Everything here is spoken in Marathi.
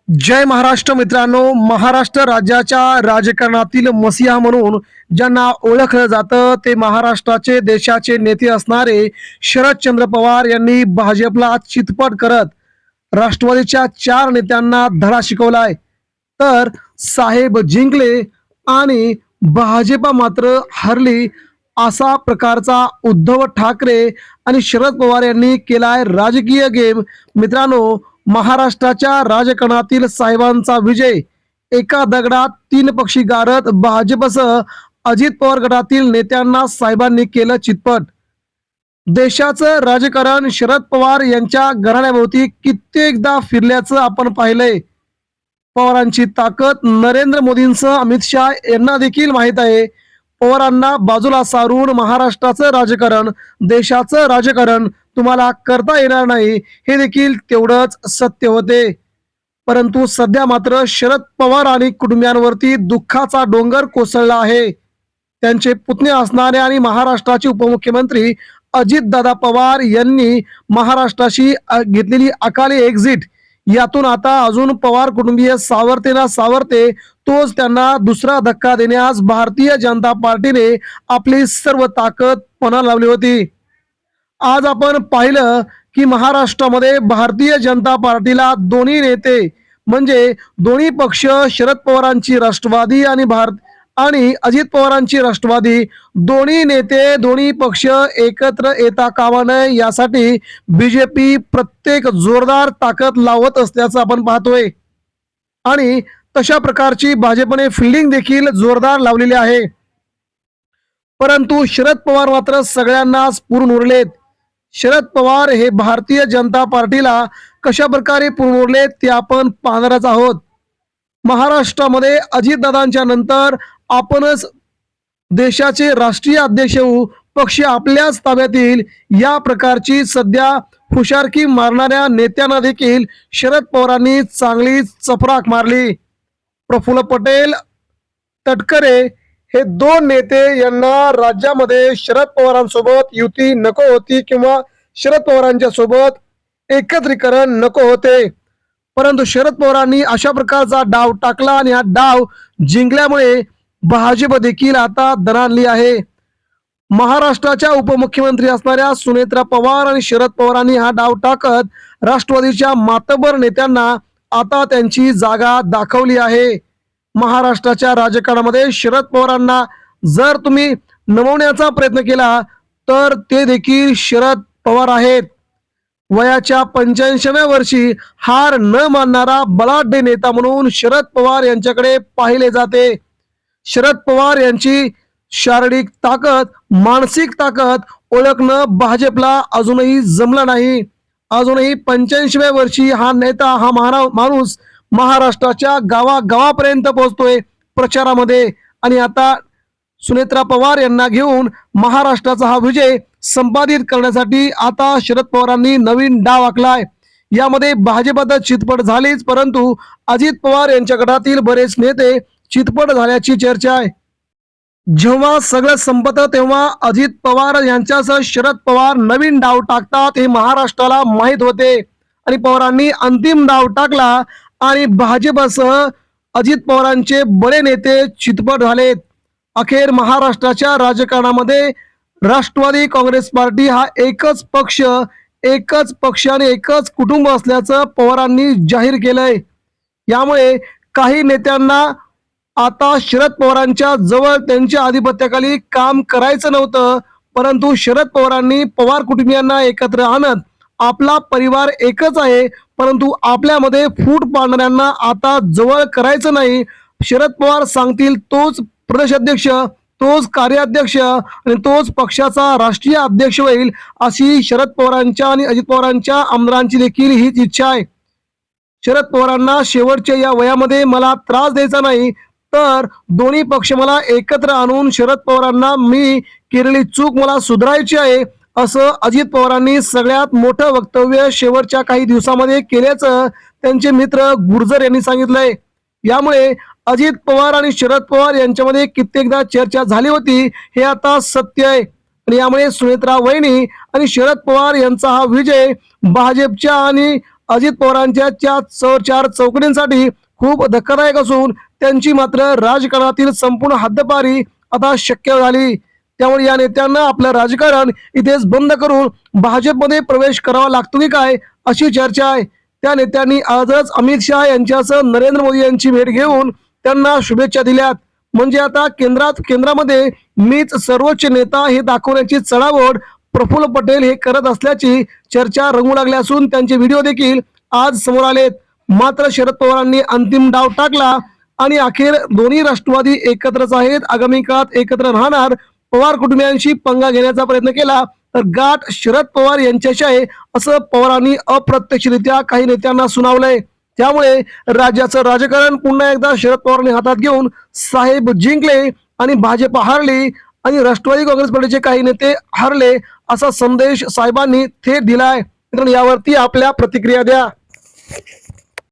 जय महाराष्ट्र मित्रांनो, महाराष्ट्र राज्याच्या राजकारणातील मसीहा म्हणून ज्यांना ओळखलं जातं ते महाराष्ट्राचे देशाचे नेते असणारे शरदचंद्र पवार यांनी भाजपला चितपट करत राष्ट्रवादीच्या 4 नेत्यांना धडा शिकवलाय। तर साहेब जिंकले आणि भाजपा मात्र हरली असा प्रकारचा उद्धव ठाकरे आणि शरद पवार यांनी केलाय राजकीय गेम। मित्रांनो, महाराष्ट्राच्या राजकारणातील साहेबांचा विजय एका दगडात 3 पक्षी गारत भाजपसह अजित पवार गटातील नेत्यांना साहेबांनी केलं चितपट। देशाचं राजकारण शरद पवार यांच्या घराण्याभोवती कित्येकदा फिरल्याचं आपण पाहिलंय। पवारांची ताकद नरेंद्र मोदींसह अमित शहा यांना देखील माहीत आहे। पवारांना बाजूला सारून महाराष्ट्राचं राजकारण, देशाचं राजकारण तुम्हाला करता येणार नाही हे देखील तेवढंच सत्य होते। परंतु सध्या मात्र शरद पवार आणि कुटुंबियांवरती दुःखाचा डोंगर कोसळला आहे। त्यांचे पुतणे असणारे आणि महाराष्ट्राचे उपमुख्यमंत्री अजितदादा पवार यांनी महाराष्ट्राशी घेतलेली अकाली एक्झिट यातून आता अजून पवार कुटुंबीय सावरते ना सावरते तोच त्यांना दुसरा धक्का देण्यास भारतीय जनता पार्टीने आपली सर्व ताकद पणा लावली होती। आज आपण पाहिलं की महाराष्ट्रामध्ये भारतीय जनता पार्टीला दोन्ही नेते म्हणजे दोन्ही पक्ष शरद पवारांची राष्ट्रवादी आणि अजित पवारांची राष्ट्रवादी दोन्ही नेते दोन्ही पक्ष एकत्र येता कामा नये यासाठी बीजेपी प्रत्येक जोरदार ताकद लावत असल्याचं आपण पाहतोय आणि तशा प्रकारची भाजपने फिल्डिंग देखील जोरदार लावलेली आहे। परंतु शरद पवार मात्र सगळ्यांनाच पुरून उरलेत। शरद पवार हे भारतीय जनता पार्टीला कशा प्रकारे पुरून उरलेत ते आपण पाहणारच आहोत। महाराष्ट्रामध्ये अजितदादांच्या नंतर आपणच देशाचे राष्ट्रीय अध्यक्ष होऊ, पक्ष आपल्याच ताब्यात येईल या प्रकारची सध्या हुशारकी मारणाऱ्या नेत्यांना देखील शरद पवारांनी चांगली चपराक मारली। प्रफुल्ल पटेल, तटकरे हे 2 नेते यांना राज्यामध्ये शरद पवारांसोबत युती नको होती किंवा शरद पवारांच्या सोबत एकत्रीकरण नको होते। परंतु शरद पवारांनी अशा प्रकारचा डाव टाकला आणि हा डाव जिंकल्यामुळे भाजप देखील आता दणाणली आहे। महाराष्ट्राच्या उपमुख्यमंत्री असणाऱ्या सुनेत्रा पवार आणि शरद पवारांनी हा डाव टाकत राष्ट्रवादीच्या मातबर नेत्यांना आता त्यांची जागा दाखवली आहे। महाराष्ट्राच्या राजकारणामध्ये शरद पवारांना जर तुम्ही नमवण्याचा प्रयत्न केला तर ते देखील शरद पवार आहेत। वयाच्या 85व्या वर्षी हार न मानणारा बलाढ्य नेता म्हणून शरद पवार यांच्याकडे पाहिले जाते। शरद पवार यांची शारीरिक ताकद, मानसिक ताकद ओळखणं भाजपला अजूनही जमलं नाही। अजूनही 85व्या वर्षी हा नेता, हा माणूस महाराष्ट्राच्या गावागावापर्यंत पोहोचतोय प्रचारामध्ये आणि आता सुनेत्रा पवार यांना घेऊन महाराष्ट्राचा हा विजय संपादित करण्यासाठी आता शरद पवारांनी नवीन डाव आखलाय। यामध्ये भाजपत चितपट झालीच, परंतु अजित पवार यांच्या गटातील बरेच नेते चितपट झाल्याची चर्चा आहे। जेव्हा सगळं संपतं तेव्हा अजित पवार यांच्यासह शरद पवार नवीन डाव टाकतात हे महाराष्ट्राला माहीत होते आणि पवारांनी अंतिम डाव टाकला आणि भाजपसह अजित पवारांचे बडे नेते चितपट झालेत। अखेर महाराष्ट्राच्या राजकारणामध्ये राष्ट्रवादी काँग्रेस पार्टी हा एकच पक्ष आणि एकच कुटुंब असल्याचं पवारांनी जाहीर केलंय। यामुळे काही नेत्यांना आता शरद पवारांच्या जवळ त्यांच्या आधिपत्याखाली काम करायचं नव्हतं, परंतु शरद पवारांनी पवार कुटुंबियांना एकत्र आणत आपला परिवार एकच आहे, परंतु आपल्यामध्ये फूट पाडणाऱ्यांना आता जवळ करायचं नाही। शरद पवार सांगतील तोच प्रदेश अध्यक्ष, तोच कार्याध्यक्ष आणि तोच पक्षाचा राष्ट्रीय अध्यक्ष होईल अशी शरद पवारांच्या आणि अजित पवारांच्या आमदारांची देखील हीच इच्छा आहे। शरद पवारांना शेवटच्या या वयामध्ये मला त्रास द्यायचा नाही, तर दोन्ही पक्ष मला एकत्र आणून शरद पवारांना मी केलेली चूक मला सुधारायची आहे असं अजित पवारांनी सगळ्यात मोठं वक्तव्य शेवटच्या काही दिवसामध्ये केल्याचं त्यांचे मित्र गुर्जर यांनी सांगितलंय। यामुळे अजित पवार आणि शरद पवार यांच्यामध्ये कित्येकदा चर्चा झाली होती हे आता सत्य आहे आणि यामुळे सुनेत्रा वहिनी आणि शरद पवार यांचा हा विजय भाजपच्या आणि अजित पवारांच्या चार चौकटींसाठी खूप धक्कादायक असून त्यांची मात्र राजकारणातील संपूर्ण हद्दपारी आता शक्य झाली। त्यामुळे या नेत्यांना आपलं राजकारण इथेच बंद करून भाजपमध्ये प्रवेश करावा लागतो की काय अशी चर्चा आहे। त्या नेत्यांनी आजच अमित शहा यांच्यासह नरेंद्र मोदी यांची भेट घेऊन त्यांना शुभेच्छा दिल्यात। म्हणजे आता केंद्रामध्ये मीच सर्वोच्च नेता हे दाखवण्याची चढाओढ प्रफुल्ल पटेल हे करत असल्याची चर्चा रंगू लागली असून त्यांचे व्हिडिओ देखील आज समोर आलेत। मात्र शरद पवारांनी अंतिम डाव टाकला आणि अखेर दोन्ही राष्ट्रवादी एकत्रच आहेत, आगामी काळात एकत्र राहणार। पवार कुटुंबियांशी पंगा घेण्याचा प्रयत्न केला तर गाठ शरद पवार यांच्याशी आहे असं पवारांनी अप्रत्यक्षरित्या काही नेत्यांना सुनावलंय। त्यामुळे राज्याचं राजकारण पुन्हा एकदा शरद पवारांनी हातात घेऊन साहेब जिंकले आणि भाजप हारली आणि राष्ट्रवादी काँग्रेस पार्टीचे काही नेते हारले असा संदेश साहेबांनी थेट दिलाय। मित्रांनो, यावरती आपल्या प्रतिक्रिया द्या।